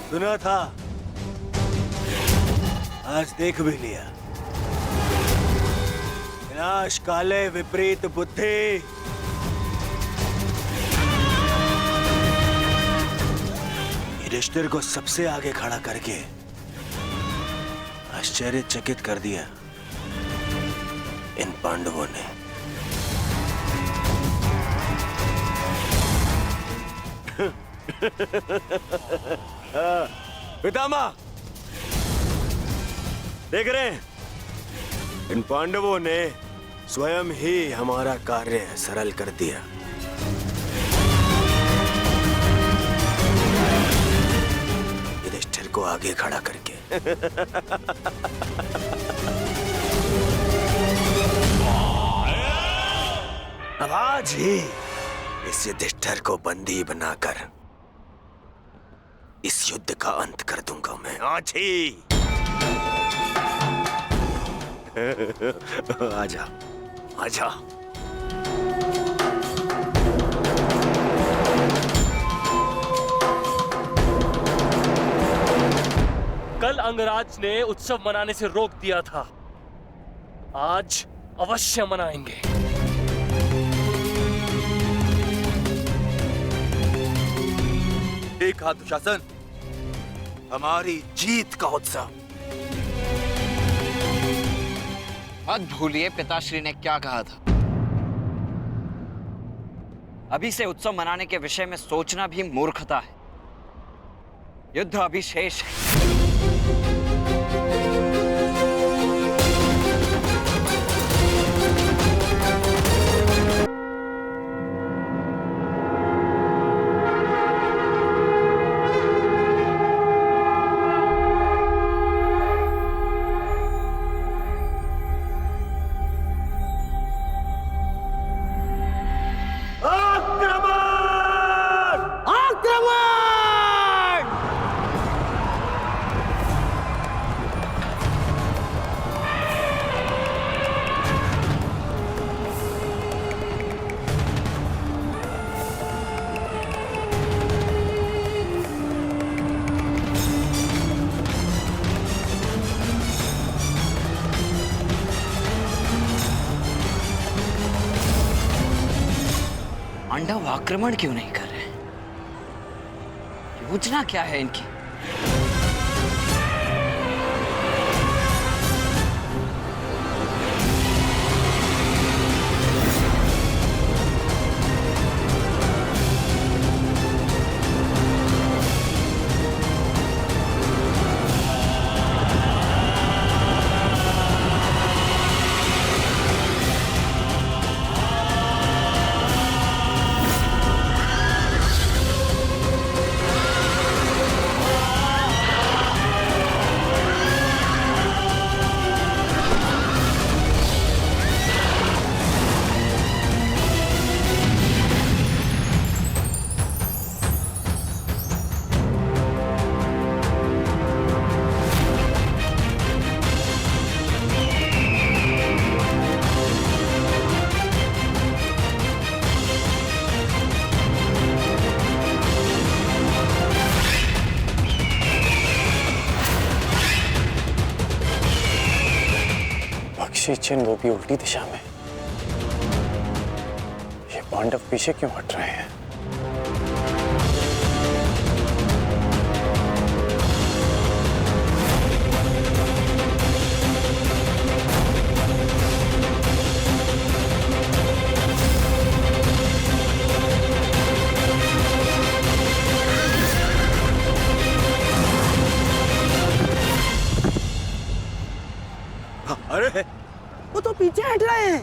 सुना था, आज देख भी लिया। विनाश काले विपरीत बुद्धि। युधिष्ठिर को सबसे आगे खड़ा करके आश्चर्यचकित कर दिया इन पांडवों ने। पितामह, देख रहे हैं, इन पांडवों ने स्वयं ही हमारा कार्य सरल कर दिया। युधिष्ठिर को आगे खड़ा करके। अब आज ही इस युधिष्ठिर को बंदी बनाकर इस युद्ध का अंत कर दूंगा मैं, आज ही। आजा, आजा। कल अंगराज ने उत्सव मनाने से रोक दिया था, आज अवश्य मनाएंगे। देखा दुशासन, हमारी जीत का उत्सव। मत भूलिए पिताश्री ने क्या कहा था। अभी से उत्सव मनाने के विषय में सोचना भी मूर्खता है। युद्ध अभी शेष है। पांडव आक्रमण क्यों नहीं कर रहे? योजना क्या है इनकी? चिन्ह वो भी उल्टी दिशा में। ये पांडव पीछे क्यों हट रहे हैं? अरे वो तो पीछे हट रहे हैं।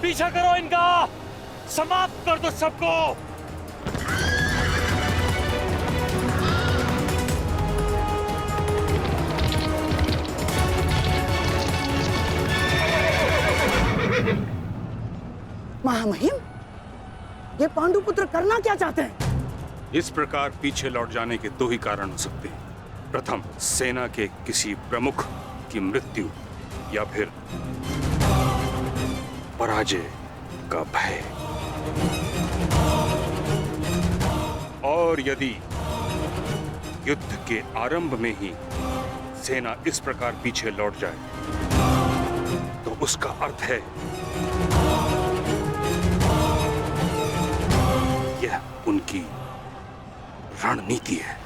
पीछा करो इनका, समाप्त कर दो सबको। महामहिम, ये पांडुपुत्र करना क्या चाहते हैं? इस प्रकार पीछे लौट जाने के दो ही कारण हो सकते हैं। प्रथम, सेना के किसी प्रमुख की मृत्यु या फिर पराजय का भय। और यदि युद्ध के आरंभ में ही सेना इस प्रकार पीछे लौट जाए तो उसका अर्थ है यह उनकी रणनीति है।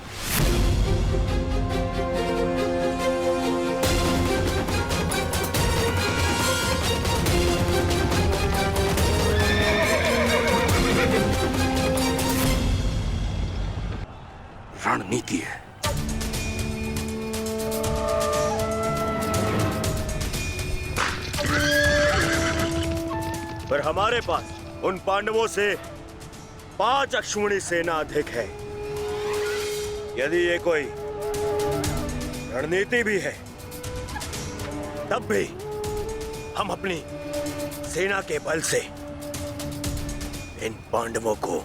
रणनीति है। पर हमारे पास उन पांडवों से 5 अश्विनी सेना अधिक है। यदि ये कोई रणनीति भी है, तब भी हम अपनी सेना के बल से इन पांडवों को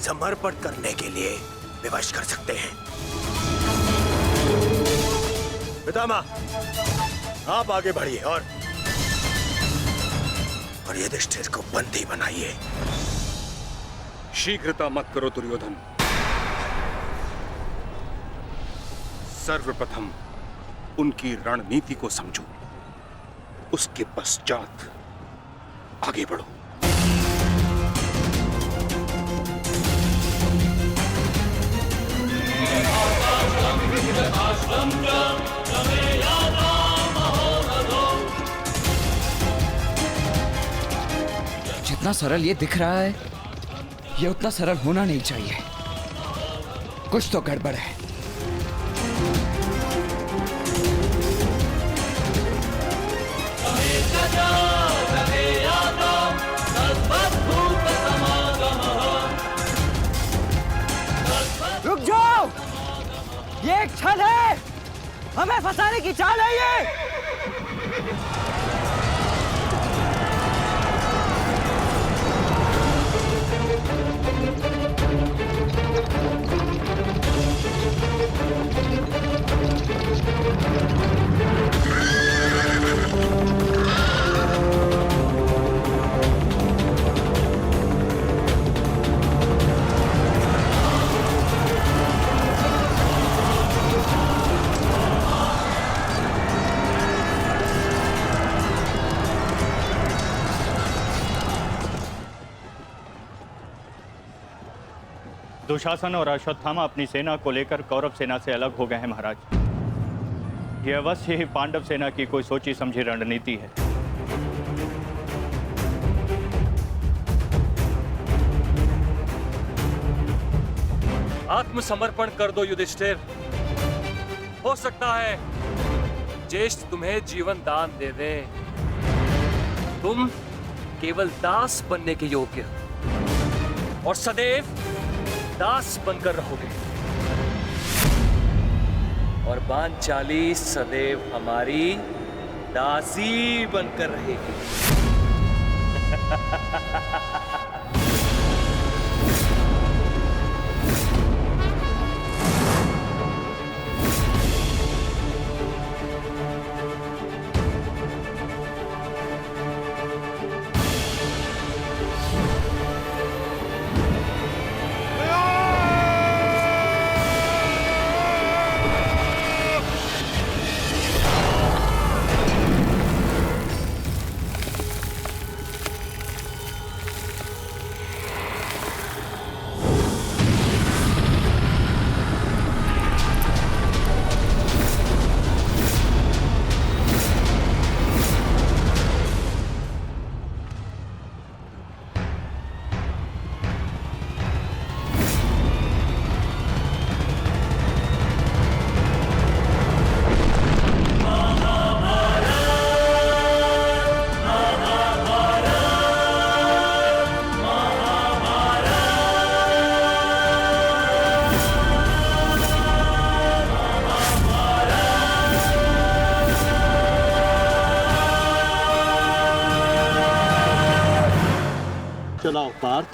समर्पण करने के लिए विवश कर सकते हैं। पितामह, आप आगे बढ़िए और युधिष्ठिर को बंदी बनाइए। शीघ्रता मत करो दुर्योधन। सर्वप्रथम उनकी रणनीति को समझो, उसके पश्चात आगे बढ़ो। जितना सरल ये दिख रहा है, ये उतना सरल होना नहीं चाहिए। कुछ तो गड़बड़ है। रुक जाओ, ये एक छल है, हमें फंसाने की चाल है ये। दुशासन और अश्वत्थामा अपनी सेना को लेकर कौरव सेना से अलग हो गए हैं महाराज। यह अवश्य ही पांडव सेना की कोई सोची समझी रणनीति है। आत्मसमर्पण कर दो युधिष्ठिर। हो सकता है ज्येष्ठ तुम्हें जीवन दान दे दे। तुम केवल दास बनने के योग्य और सदैव दास बनकर रहोगे, और पांचाली सदैव हमारी दासी बनकर रहेगी। चलाओ पार्थ।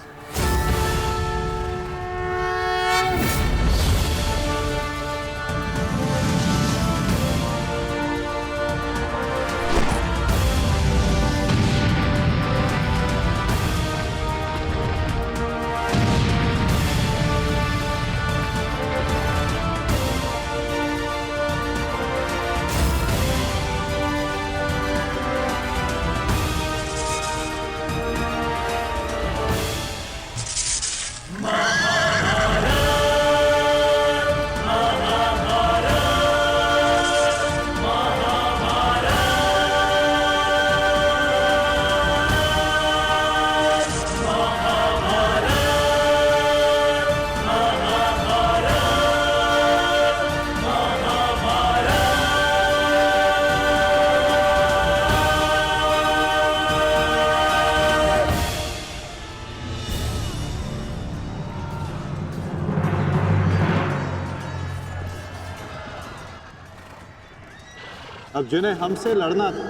अब जिन्हें हमसे लड़ना था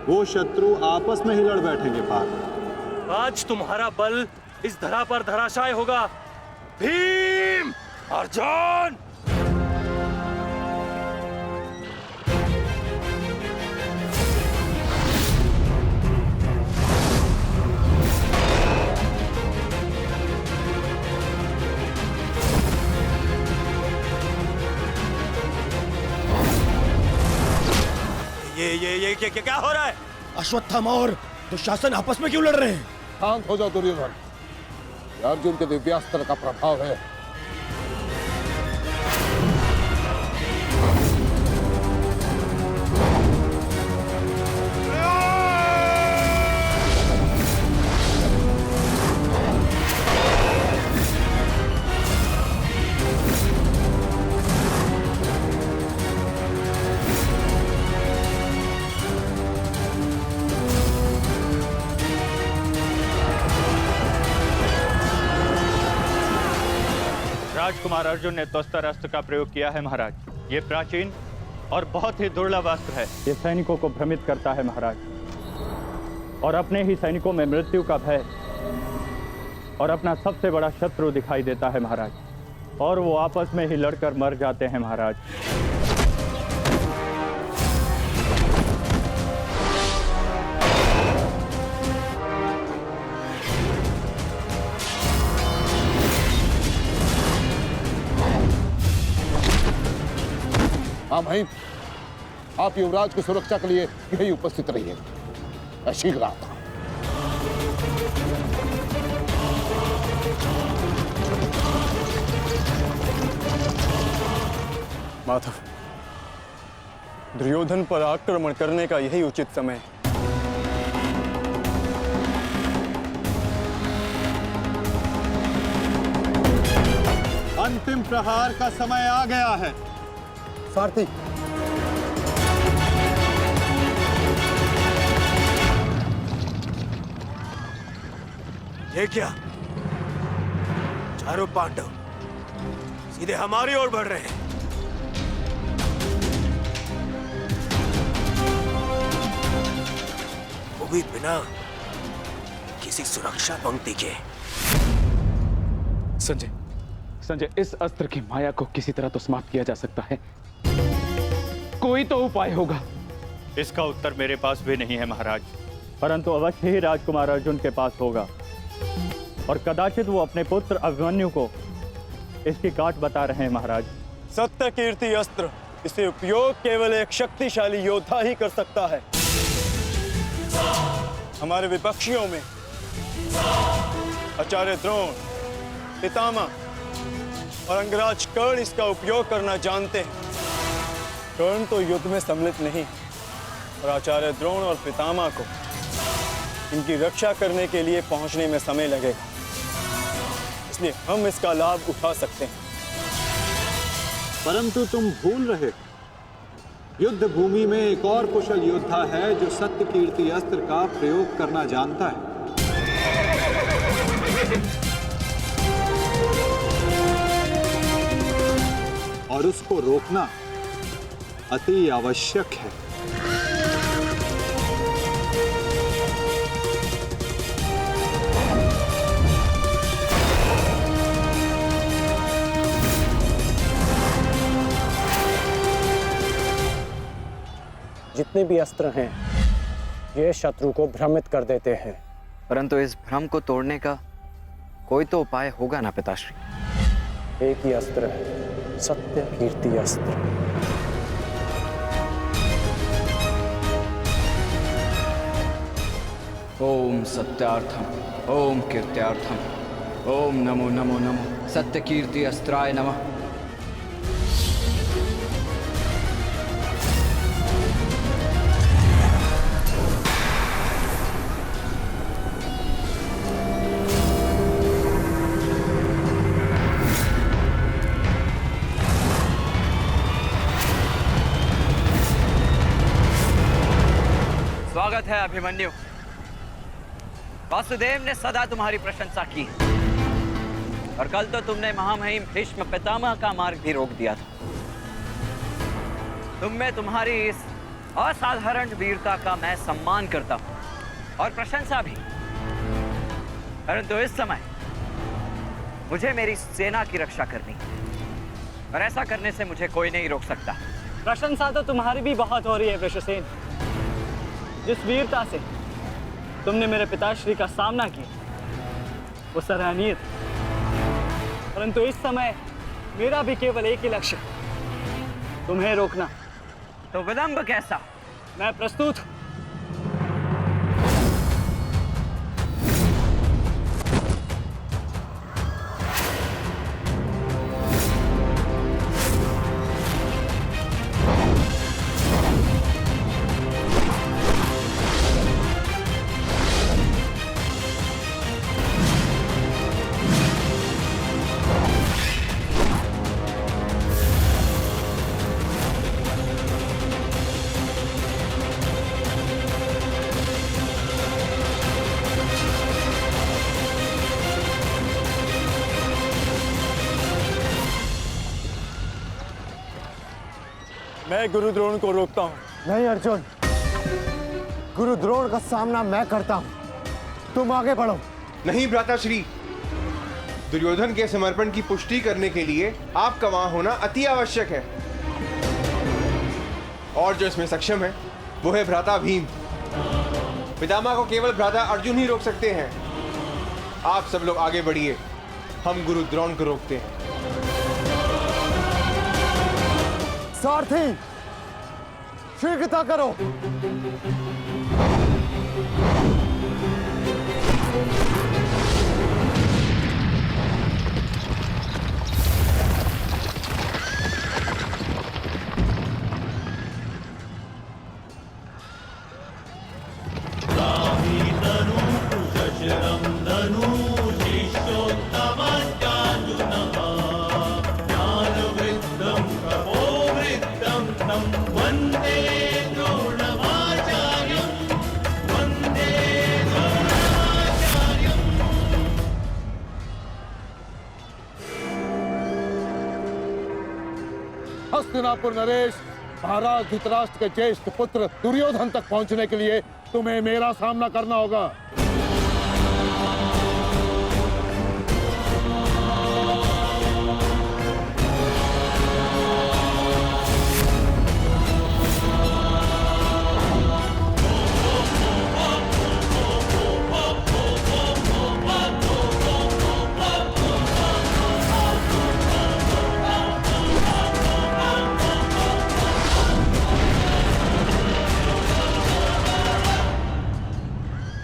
वो शत्रु आपस में ही लड़ बैठेंगे पार्थ। आज तुम्हारा बल इस धरा पर धराशाय होगा। भीम, अर्जुन! ये क्या हो रहा है? अश्वत्थामा और दुशासन आपस में क्यों लड़ रहे हैं? शांत हो जाओ दुर्योधन, ये अर्जुन के दिव्यास्त्र का प्रभाव है। राजकुमार अर्जुन ने त्वस्तर अस्त्र का प्रयोग किया है महाराज। ये प्राचीन और बहुत ही दुर्लभ अस्त्र है। ये सैनिकों को भ्रमित करता है महाराज, और अपने ही सैनिकों में मृत्यु का भय और अपना सबसे बड़ा शत्रु दिखाई देता है महाराज, और वो आपस में ही लड़कर मर जाते हैं महाराज। हाँ भाई, आप युवराज की सुरक्षा के लिए यही उपस्थित रहिए। मैं शीघ्र आता हूं। माधव, दुर्योधन पर आक्रमण करने का यही उचित समय है। अंतिम प्रहार का समय आ गया है। सारथी, ये क्या? चारों पांडव सीधे हमारी ओर बढ़ रहे हैं। वो भी बिना किसी सुरक्षा पंक्ति के। संजय, इस अस्त्र की माया को किसी तरह तो समाप्त किया जा सकता है। कोई तो उपाय होगा। इसका उत्तर मेरे पास भी नहीं है महाराज, परंतु अवश्य ही राजकुमार अर्जुन के पास होगा, और कदाचित वो अपने पुत्र अभिमन्यु को इसकी काट बता रहे हैं महाराज। सत्य कीर्ति अस्त्र, इसे उपयोग केवल एक शक्तिशाली योद्धा ही कर सकता है। हमारे विपक्षियों में आचार्य द्रोण, पितामह और अंगराज कर्ण इसका उपयोग करना जानते हैं। कर्ण तो युद्ध में सम्मिलित नहीं, और आचार्य द्रोण और पितामह को इनकी रक्षा करने के लिए पहुंचने में समय लगेगा, इसलिए हम इसका लाभ उठा सकते हैं। परंतु तुम भूल रहे, युद्ध भूमि में एक और कुशल योद्धा है जो सत्य कीर्ति अस्त्र का प्रयोग करना जानता है। और उसको रोकना अति आवश्यक है। जितने भी अस्त्र हैं ये शत्रु को भ्रमित कर देते हैं, परंतु इस भ्रम को तोड़ने का कोई तो उपाय होगा ना पिताश्री? एक ही अस्त्र है, सत्य कीर्ति अस्त्र। ओम सत्यार्थम, ओम कीर्त्यार्थम, ओम नमो नमो नमो सत्य कीर्ति अस्त्राय नमः। स्वागत है अभिमन्यु। वासुदेव ने सदा तुम्हारी प्रशंसा की, और कल तो तुमने महामहिम भीष्म पितामह का मार्ग भी रोक दिया था। तुम में तुम्हारी इस असाधारण वीरता का मैं सम्मान करता हूं और प्रशंसा भी, परंतु इस समय मुझे मेरी सेना की रक्षा करनी है और ऐसा करने से मुझे कोई नहीं रोक सकता। प्रशंसा तो तुम्हारी भी बहुत हो रही है वृषसेन। जिस वीरता से तुमने मेरे पिताश्री का सामना किया वो सराहनीय था, परंतु इस समय मेरा भी केवल एक ही लक्ष्य है, तुम्हें रोकना। तो विलंब कैसा? मैं प्रस्तुत हूं। मैं गुरु द्रोण को रोकता हूं। नहीं अर्जुन, गुरु द्रोण का सामना मैं करता हूं, तुम आगे बढ़ो। नहीं भ्राताश्री, दुर्योधन के समर्पण की पुष्टि करने के लिए आपका वहां होना अति आवश्यक है, और जो इसमें सक्षम है वो है भ्राता भीम। पितामह को केवल भ्राता अर्जुन ही रोक सकते हैं। आप सब लोग आगे बढ़िए, हम गुरु द्रोण को रोकते हैं। सारथी, शीघ्रता करो। हस्तिनापुर नरेश, महाराज धृतराष्ट्र के ज्येष्ठ पुत्र दुर्योधन तक पहुंचने के लिए तुम्हें मेरा सामना करना होगा।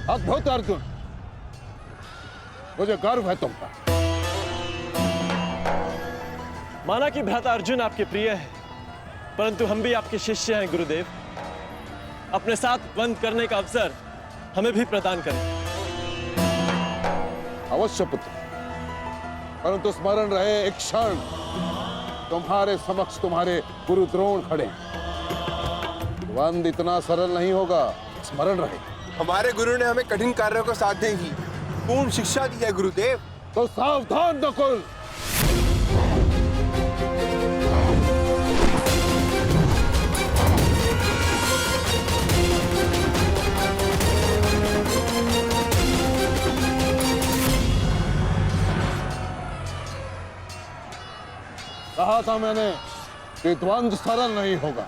अद्भुत अर्जुन, मुझे गर्व है तुम पर। माना कि भ्राता अर्जुन आपके प्रिय है, परंतु हम भी आपके शिष्य हैं गुरुदेव। अपने साथ बंद करने का अवसर हमें भी प्रदान करें। अवश्य पुत्र, परंतु स्मरण रहे एक क्षण तुम्हारे समक्ष तुम्हारे गुरु द्रोण खड़े। बंद इतना सरल नहीं होगा, स्मरण रहे। हमारे गुरु ने हमें कठिन कार्यों को साधने की पूर्ण शिक्षा दी है गुरुदेव। तो सावधान नकुल। कहा था मैंने कि द्वंद्व सरल नहीं होगा।